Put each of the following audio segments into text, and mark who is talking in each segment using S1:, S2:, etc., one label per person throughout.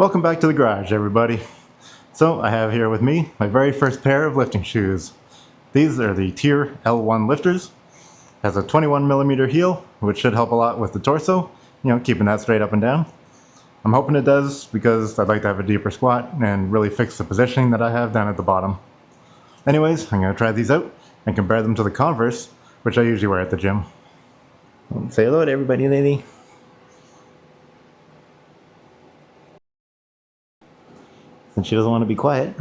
S1: Welcome back to the garage, everybody. So I have here with me my very first pair of lifting shoes. These are the Tier L1 lifters. Has a 21mm heel, which should help a lot with the torso, keeping that straight up and down. I'm hoping it does because I'd like to have a deeper squat and really fix the positioning that I have down at the bottom. Anyways, I'm going to try these out and compare them to the Converse, which I usually wear at the gym. Say hello to everybody, lady. Since she doesn't want to be quiet,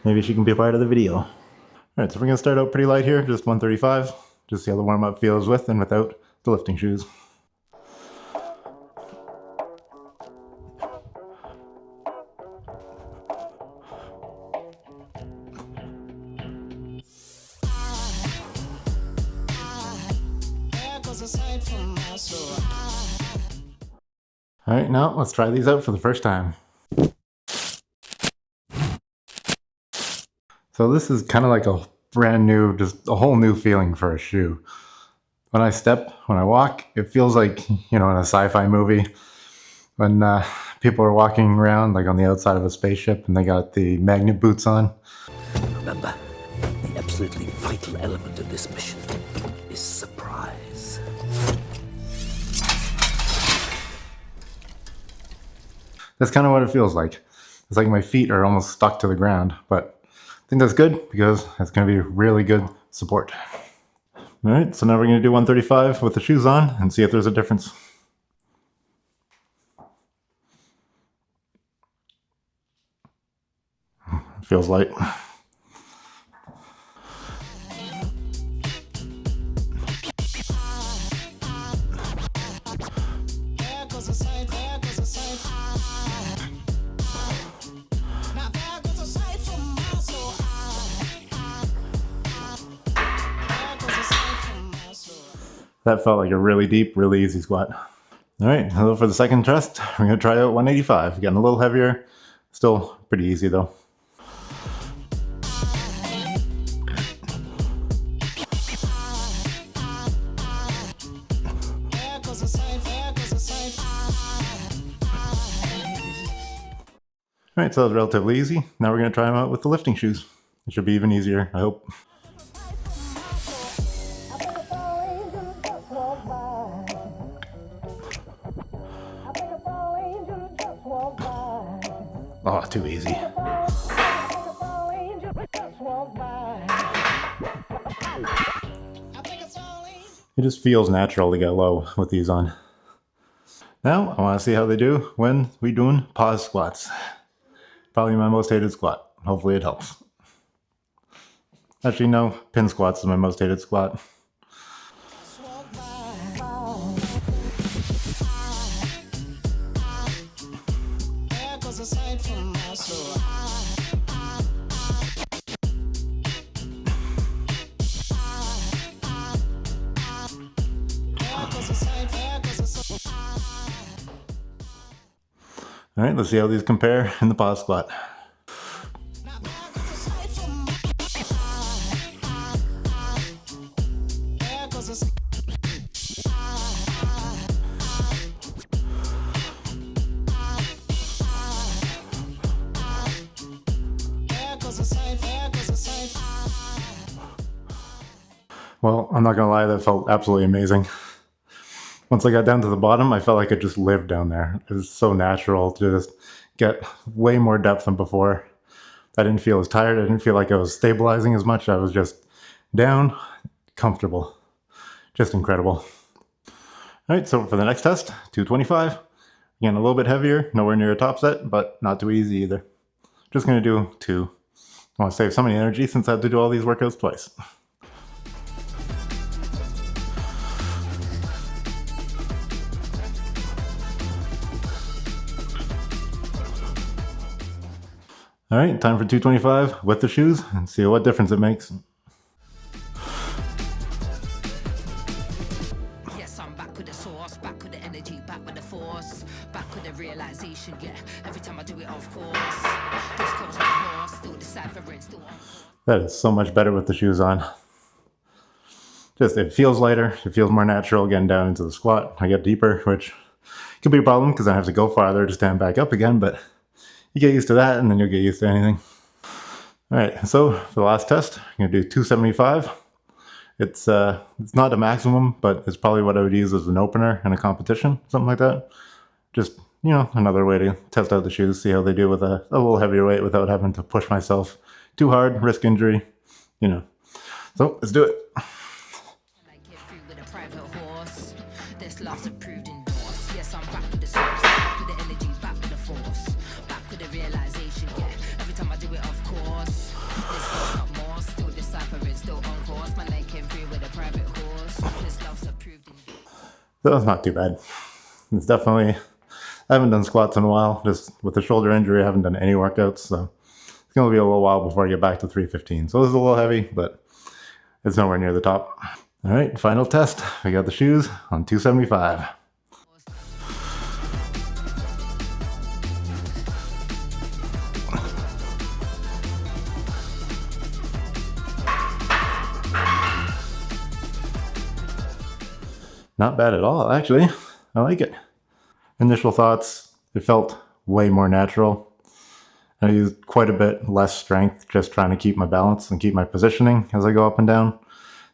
S1: maybe she can be a part of the video. Alright, so we're going to start out pretty light here, just 135. Just see how the warm-up feels with and without the lifting shoes. Alright, now let's try these out for the first time. So this is kind of like a brand new, just a whole new feeling for a shoe. When I step, when I walk, it feels like, in a sci-fi movie when people are walking around like on the outside of a spaceship and they got the magnet boots on.
S2: Remember, the absolutely vital element of this mission is surprise.
S1: That's kind of what it feels like. It's like my feet are almost stuck to the ground, but I think that's good because it's going to be really good support. All right, so now we're going to do 135 with the shoes on and see if there's a difference. It feels light. That felt like a really deep, really easy squat. All right, hello for the second test. We're going to try out 185. Getting a little heavier, still pretty easy though. All right, so that was relatively easy. Now we're going to try them out with the lifting shoes. It should be even easier, I hope. Oh, too easy. It just feels natural to get low with these on. Now, I want to see how they do when we doing pause squats. Probably my most hated squat. Hopefully it helps. Actually, no, pin squats is my most hated squat. All right, let's see how these compare in the pause squat. Well, I'm not gonna lie, that felt absolutely amazing. Once I got down to the bottom, I felt like I just lived down there. It was so natural to just get way more depth than before. I didn't feel as tired. I didn't feel like I was stabilizing as much. I was just down, comfortable. Just incredible. All right, so for the next test, 225. Again, a little bit heavier, nowhere near a top set, but not too easy either. Just gonna do 2. I want to save some of the energy since I have to do all these workouts twice. All right, time for 225 with the shoes and see what difference it makes.
S3: Yes, I'm back with the sauce, back with the energy, back with the force, back with the realization, yeah. Every time I do it, of course. This goes my horse, still deciphering, still on.
S1: That is so much better with the shoes on. Just, it feels lighter, it feels more natural getting down into the squat. I get deeper, which Could be a problem because I have to go farther to stand back up again, but you get used to that and then you'll get used to anything. All right, so for the last test, I'm gonna do 275. It's not the maximum, but it's probably what I would use as an opener in a competition, something like that. Just, another way to test out the shoes, see how they do with a little heavier weight without having to push myself too hard, risk injury, So let's do it.
S3: Like get through with a private horse. This love's approved endorsed. Yes, I'm back with the source, back with the energy, back with the force, back with the realization. Yeah, every time I do it, of course. This goes not more, still deciphering, still on course. My leg came through with a private horse. This love's approved endorsed.
S1: So that's not too bad. It's definitely, I haven't done squats in a while. Just with the shoulder injury, I haven't done any workouts, so it's going to be a little while before I get back to 315. So this is a little heavy, but it's nowhere near the top. All right, final test. We got the shoes on 275. Not bad at all, actually. I like it. Initial thoughts, it felt way more natural. I used quite a bit less strength just trying to keep my balance and keep my positioning as I go up and down.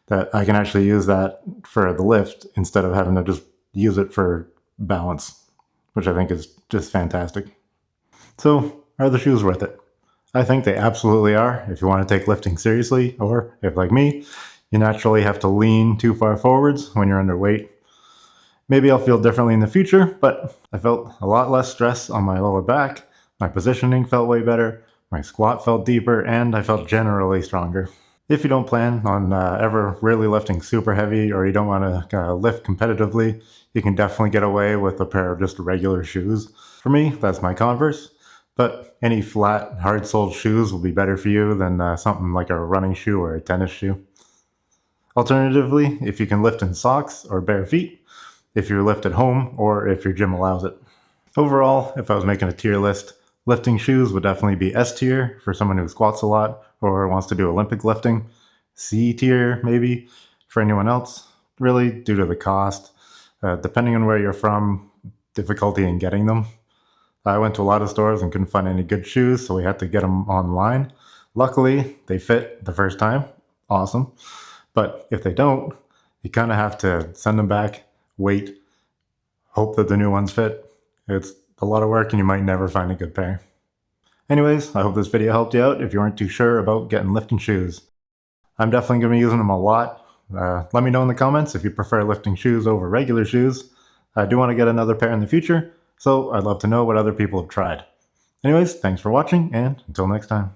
S1: That I can actually use that for the lift instead of having to just use it for balance, which I think is just fantastic. So, are the shoes worth it? I think they absolutely are if you want to take lifting seriously, or if, like me, you naturally have to lean too far forwards when you're underweight. Maybe I'll feel differently in the future, but I felt a lot less stress on my lower back, my positioning felt way better, my squat felt deeper, and I felt generally stronger. If you don't plan on ever really lifting super heavy, or you don't want to lift competitively, you can definitely get away with a pair of just regular shoes. For me, that's my Converse, but any flat, hard-soled shoes will be better for you than something like a running shoe or a tennis shoe. Alternatively, if you can lift in socks or bare feet, if you lift at home, or if your gym allows it. Overall, if I was making a tier list, lifting shoes would definitely be S tier for someone who squats a lot or wants to do Olympic lifting. C tier, maybe, for anyone else, really, due to the cost. Depending on where you're from, difficulty in getting them. I went to a lot of stores and couldn't find any good shoes, so we had to get them online. Luckily, they fit the first time. Awesome. But if they don't, you kind of have to send them back, wait, hope that the new ones fit. It's a lot of work and you might never find a good pair. Anyways, I hope this video helped you out if you weren't too sure about getting lifting shoes. I'm definitely going to be using them a lot. Let me know in the comments if you prefer lifting shoes over regular shoes. I do want to get another pair in the future, so I'd love to know what other people have tried. Anyways, thanks for watching, and until next time.